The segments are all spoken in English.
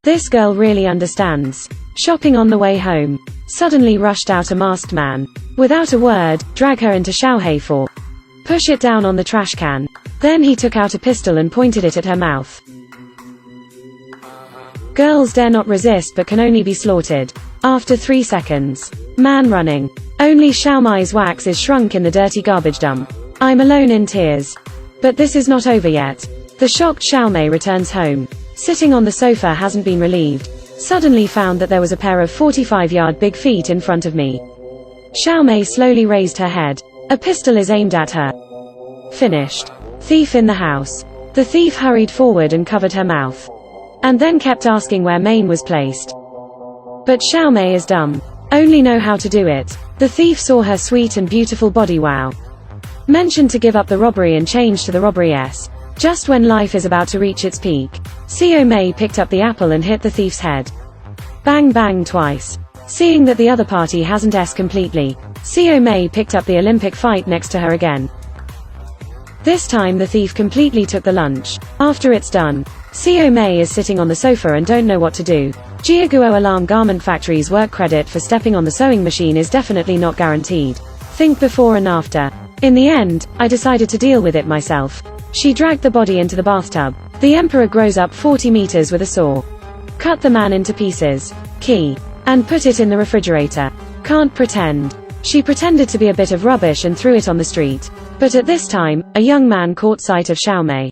This girl really understands. Shopping on the way home. Suddenly rushed out a masked man. Without a word, drag her into Xiaohei for. Push it down on the trash can. Then he took out a pistol and pointed it at her mouth. Girls dare not resist but can only be slaughtered. After 3 seconds. Man running. Only Xiaomei's wax is shrunk in the dirty garbage dump. I'm alone in tears. But this is not over yet. The shocked Xiaomei returns home. Sitting on the sofa hasn't been relieved. Suddenly found that there was a pair of 45-yard big feet in front of me. Xiaomei slowly raised her head. A pistol is aimed at her. Finished. Thief in the house. The thief hurried forward and covered her mouth. And then kept asking where Maine was placed. But Xiaomei is dumb. Only know how to do it. The thief saw her sweet and beautiful body. Wow. Mentioned to give up the robbery and change to the robbery S. Just when life is about to reach its peak. Xiaomei picked up the apple and hit the thief's head. Bang bang twice. Seeing that the other party hasn't S completely, Xiaomei picked up the Olympic fight next to her again. This time the thief completely took the lunch. After it's done, Xiaomei is sitting on the sofa and don't know what to do. Jiaguo Alarm Garment Factory's work credit for stepping on the sewing machine is definitely not guaranteed. Think before and after. In the end, I decided to deal with it myself. She dragged the body into the bathtub. The emperor grows up 40 meters with a saw. Cut the man into pieces. Key. And put it in the refrigerator. Can't pretend. She pretended to be a bit of rubbish and threw it on the street. But at this time, a young man caught sight of Xiaomei.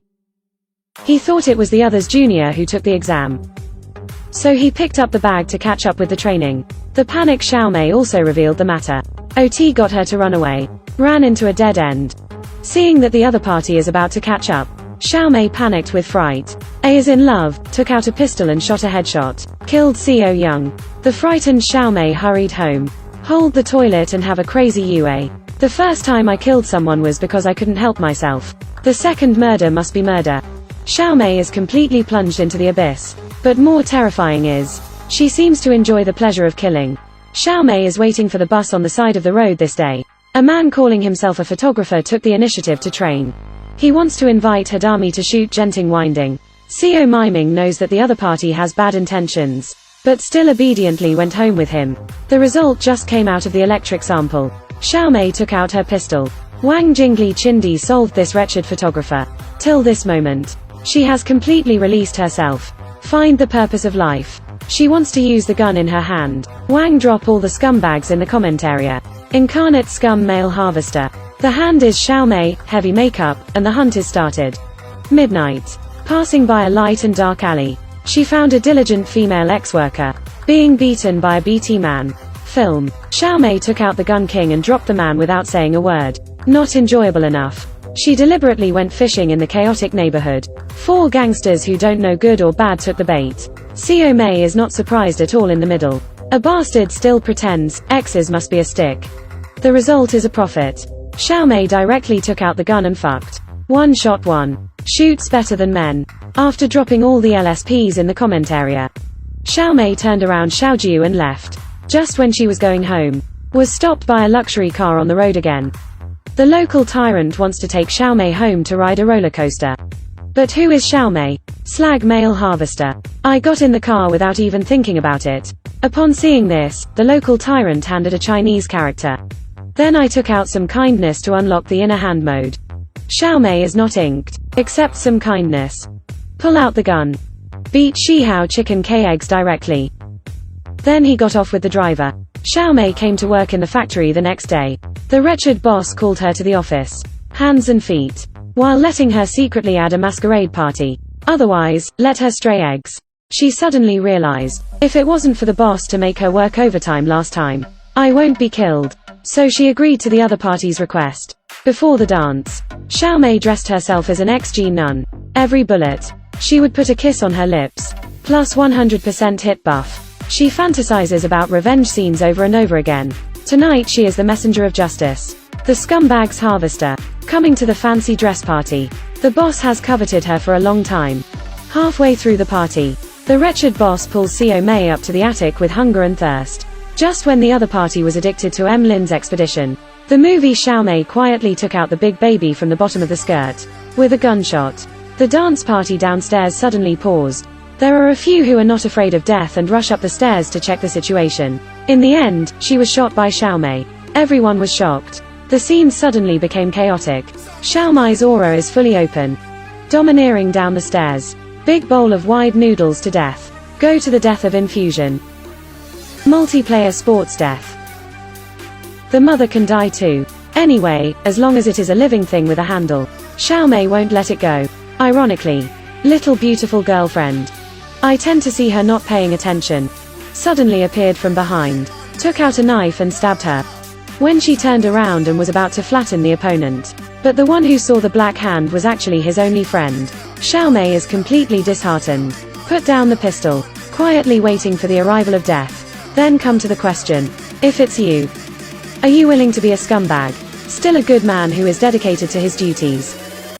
He thought it was the other's junior who took the exam. So he picked up the bag to catch up with the training. The panic Xiaomei also revealed the matter. OT got her to run away. Ran into a dead end. Seeing that the other party is about to catch up, Xiaomei panicked with fright. A is in love, took out a pistol and shot a headshot. Killed Co Young. The frightened Xiaomei hurried home. Hold the toilet and have a crazy UA. The first time I killed someone was because I couldn't help myself. The second murder must be murder. Xiaomei is completely plunged into the abyss. But more terrifying is, she seems to enjoy the pleasure of killing. Xiaomei is waiting for the bus on the side of the road this day. A man calling himself a photographer took the initiative to train. He wants to invite Hadami to shoot Genting Winding. Co Miming knows that the other party has bad intentions, but still obediently went home with him. The result just came out of the electric sample. Xiaomei took out her pistol. Wang Jingli Chindi solved this wretched photographer. Till this moment, she has completely released herself. Find the purpose of life. She wants to use the gun in her hand. Wang drop all the scumbags in the comment area. Incarnate scum male harvester. The hand is Xiaomei, heavy makeup, and the hunt is started. Midnight. Passing by a light and dark alley, she found a diligent female ex-worker being beaten by a BT man. Film. Xiaomei took out the gun king and dropped the man without saying a word. Not enjoyable enough. She deliberately went fishing in the chaotic neighborhood. 4 gangsters who don't know good or bad took the bait. Xiaomei is not surprised at all in the middle. A bastard still pretends, X's must be a stick. The result is a profit. Xiaomei directly took out the gun and fucked. One shot one. Shoots better than men. After dropping all the LSPs in the comment area, Xiaomei turned around Xiaojiu and left. Just when she was going home, was stopped by a luxury car on the road again. The local tyrant wants to take Xiaomei home to ride a roller coaster. But who is Xiaomei? Slag male harvester. I got in the car without even thinking about it. Upon seeing this, the local tyrant handed a Chinese character. Then I took out some kindness to unlock the inner hand mode. Xiaomei is not inked. Accept some kindness. Pull out the gun. Beat Shihao chicken K-eggs directly. Then he got off with the driver. Xiaomei came to work in the factory the next day. The wretched boss called her to the office. Hands and feet. While letting her secretly add a masquerade party. Otherwise, let her stray eggs. She suddenly realized, if it wasn't for the boss to make her work overtime last time, I won't be killed. So she agreed to the other party's request. Before the dance, Xiaomei dressed herself as an XG nun. Every bullet, she would put a kiss on her lips. Plus 100% hit buff. She fantasizes about revenge scenes over and over again. Tonight she is the messenger of justice. The scumbag's harvester. Coming to the fancy dress party. The boss has coveted her for a long time. Halfway through the party, the wretched boss pulls Xiaomei up to the attic with hunger and thirst. Just when the other party was addicted to Lin's expedition, the movie Xiaomei quietly took out the big baby from the bottom of the skirt. With a gunshot. The dance party downstairs suddenly paused. There are a few who are not afraid of death and rush up the stairs to check the situation. In the end, she was shot by Xiaomei. Everyone was shocked. The scene suddenly became chaotic. Xiaomei's aura is fully open. Domineering down the stairs. Big bowl of wide noodles to death. Go to the death of infusion. Multiplayer sports death. The mother can die too. Anyway, as long as it is a living thing with a handle. Xiaomei won't let it go. Ironically. Little beautiful girlfriend. I tend to see her not paying attention. Suddenly appeared from behind. Took out a knife and stabbed her. When she turned around and was about to flatten the opponent. But the one who saw the black hand was actually his only friend. Xiaomei is completely disheartened. Put down the pistol. Quietly waiting for the arrival of death. Then come to the question. If it's you. Are you willing to be a scumbag? Still a good man who is dedicated to his duties.